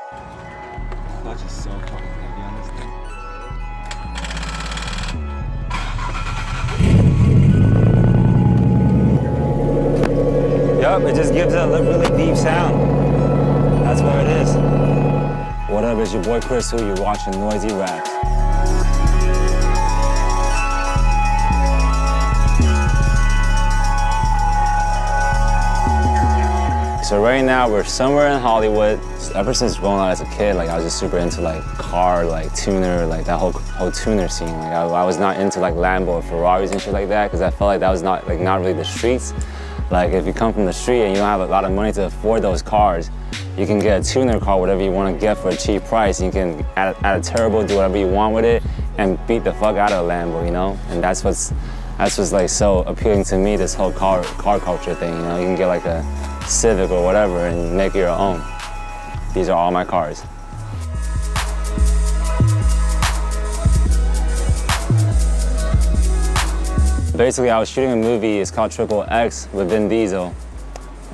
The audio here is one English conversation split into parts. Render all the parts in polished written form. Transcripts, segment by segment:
Clutch is so fucking heavy on this thing. Yup, it just gives a really deep sound. That's what it is. What up, it's your boy Kris Wu, you're watching Noisey Raps. So right now we're somewhere in Hollywood. Ever since growing up as a kid, like I was just super into like car, like tuner, like that whole tuner scene. Like I was not into like Lambo or Ferraris and shit like that because I felt like that was not really the streets. Like if you come from the street and you don't have a lot of money to afford those cars, you can get a tuner car, whatever you want to get for a cheap price. You can add a turbo, do whatever you want with it, and beat the fuck out of a Lambo, you know? And that's what's like so appealing to me, this whole car culture thing, you know? You can get like a Civic or whatever and make it your own. These are all my cars. Basically, I was shooting a movie, it's called Triple X with Vin Diesel.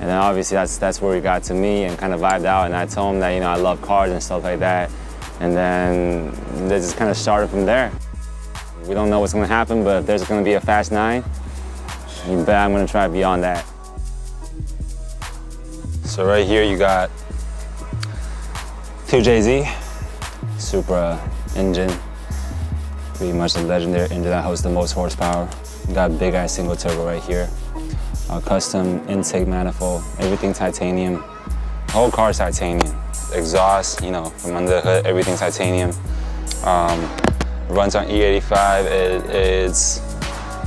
And then obviously that's where we got to me and kind of vibed out, and I told him that, you know, I love cars and stuff like that. And then they just kind of started from there. We don't know what's gonna happen, but if there's gonna be a Fast 9, you bet I'm gonna try beyond that. So right here you got 2JZ, Supra engine, pretty much the legendary engine that hosts the most horsepower. You got a big ass single turbo right here. Custom intake manifold, everything titanium. The whole car's titanium. Exhaust, you know, from under the hood, everything's titanium. Runs on E85,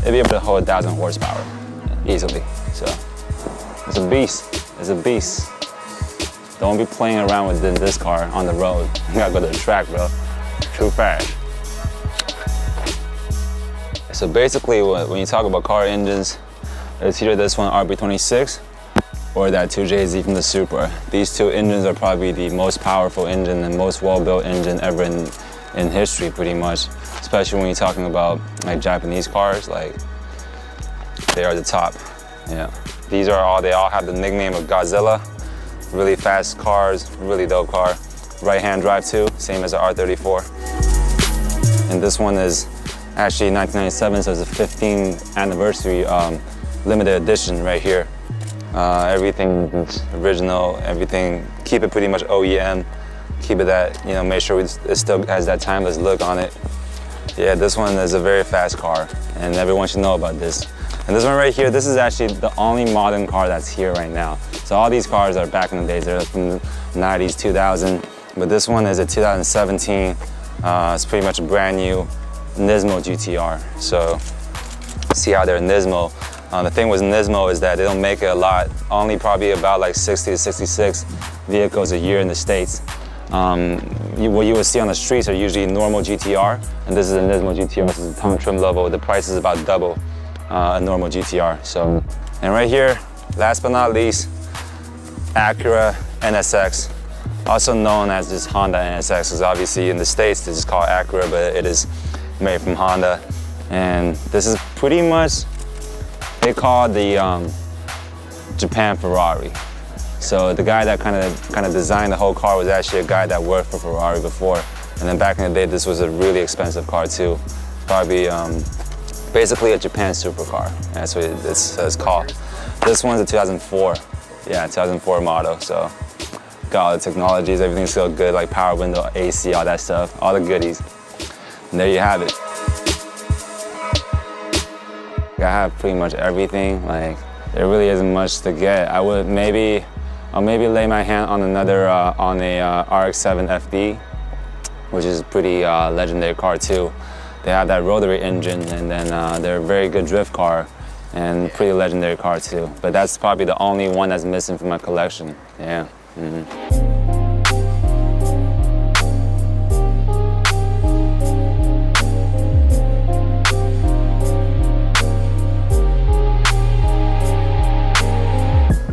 it'd be able to hold 1,000 horsepower easily. So it's a beast. It's a beast. Don't be playing around with this car on the road. You gotta go to the track, bro. True fact. So basically, when you talk about car engines, it's either this one, RB26, or that 2JZ from the Supra. These two engines are probably the most powerful engine and most well-built engine ever in history, pretty much. Especially when you're talking about like Japanese cars, like they are the top. Yeah. They all have the nickname of Godzilla. Really fast cars, really dope car. Right-hand drive too, same as the R34. And this one is actually 1997, so it's a 15th anniversary limited edition right here. Everything is original, everything, keep it pretty much OEM. Keep it that, you know, make sure it still has that timeless look on it. Yeah, this one is a very fast car, and everyone should know about this. And this one right here, this is actually the only modern car that's here right now. So all these cars are back in the days, they're from the 90s, 2000. But this one is a 2017. It's pretty much a brand new Nismo GTR. So see how they're Nismo. The thing with Nismo is that they don't make it a lot. Only probably about like 60 to 66 vehicles a year in the States. What you will see on the streets are usually normal GTR, and this is a Nismo GTR. This is a tongue trim level. The price is about double a normal GTR. So, and right here, last but not least, Acura NSX, also known as this Honda NSX, because obviously in the States this is called Acura, but it is made from Honda. And this is pretty much, they call the Japan Ferrari. So the guy that kind of designed the whole car was actually a guy that worked for Ferrari before. And then back in the day, this was a really expensive car too. Probably basically a Japan supercar. That's what it's called. This one's a 2004. Yeah, 2004 model. So got all the technologies, everything's still good, like power window, AC, all that stuff, all the goodies. And there you have it. I have pretty much everything. Like, there really isn't much to get. I'll maybe lay my hand on another, on a RX-7 FD, which is a pretty legendary car too. They have that rotary engine, and then they're a very good drift car and pretty legendary car too. But that's probably the only one that's missing from my collection. Yeah.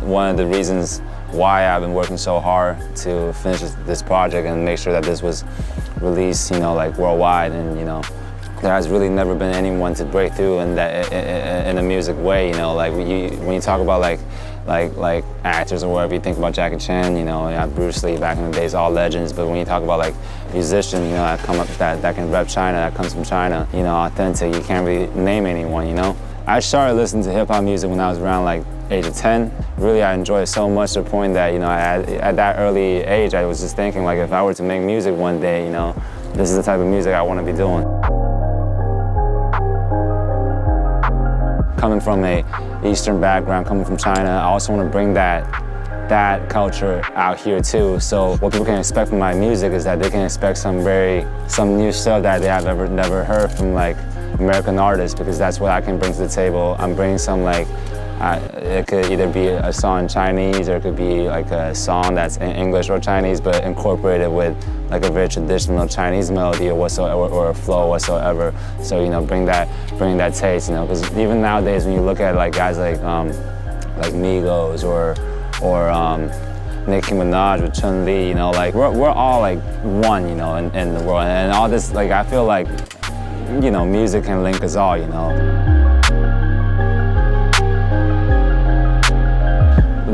One of the reasons why I've been working so hard to finish this project and make sure that this was released, you know, like worldwide, and you know, there has really never been anyone to break through in a music way, you know, like when you talk about like like actors or whatever. You think about Jackie Chan, you know, yeah, Bruce Lee back in the days, all legends. But when you talk about like musicians, you know, that come up that can rep China, that comes from China, you know, authentic. You can't really name anyone, you know. I started listening to hip hop music when I was around like age of 10. Really, I enjoyed it so much to the point that, you know, at that early age, I was just thinking like, if I were to make music one day, you know, this is the type of music I want to be doing. Coming from a Eastern background, coming from China, I also want to bring that culture out here too. So what people can expect from my music is that they can expect some new stuff that they have never heard from like American artists, because that's what I can bring to the table. I'm bringing some like, it could either be a song in Chinese or it could be like a song that's in English or Chinese, but incorporated with like a very traditional Chinese melody or a flow whatsoever. So, you know, bring that taste, you know, because even nowadays when you look at like guys like Migos or Nicki Minaj with Chun-Li, you know, like we're all like one, you know, in the world, and all this, like I feel like, you know, music can link us all, you know.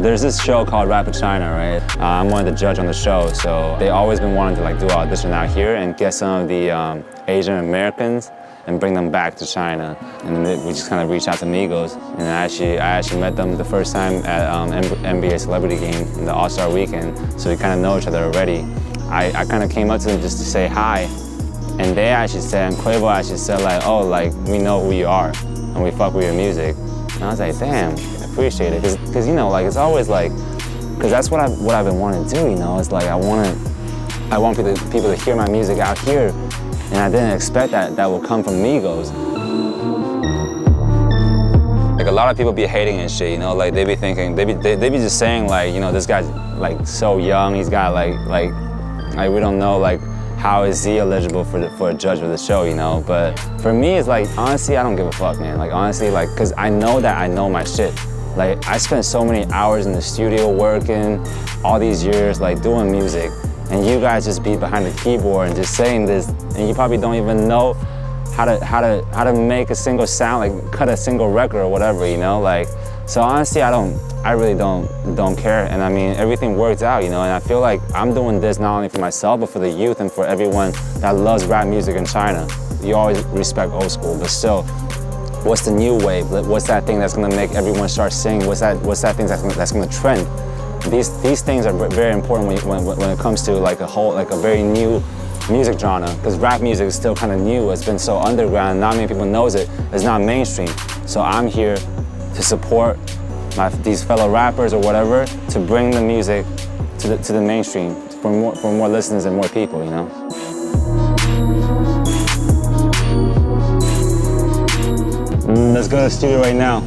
There's this show called Rap of China, right? I'm one of the judges on the show, so they always been wanting to like do an audition out here and get some of the Asian Americans and bring them back to China. And then we just kind of reached out to Migos, and I actually met them the first time at NBA Celebrity Game in the All-Star Weekend, so we kind of know each other already. I kind of came up to them just to say hi, and they actually said, and Quavo actually said like, oh, like, we know who you are, and we fuck with your music. And I was like, damn. Appreciate it, because you know, like it's always like, because that's what I've been wanting to do, you know. It's like I want people to hear my music out here, and I didn't expect that will come from Migos. Like a lot of people be hating and shit, you know, like they be thinking, they be just saying like, you know, this guy's like so young, he's got like we don't know like how is he eligible for a judge of the show, you know. But for me, it's like, honestly, I don't give a fuck, man. Like honestly, like, because I know that I know my shit. Like, I spent so many hours in the studio working, all these years, like, doing music, and you guys just be behind the keyboard and just saying this, and you probably don't even know how to make a single sound, like, cut a single record or whatever, you know? Like, so honestly, I really don't care, and I mean, everything works out, you know, and I feel like I'm doing this not only for myself, but for the youth and for everyone that loves rap music in China. You always respect old school, but still, what's the new wave? What's that thing that's gonna make everyone start singing? What's that thing that's gonna trend? These things are very important when it comes to like a very new music genre, because rap music is still kind of new. It's been so underground, not many people knows it. It's not mainstream. So I'm here to support these fellow rappers or whatever, to bring the music to the mainstream for more listeners and more people, you know. Let's go to the studio right now.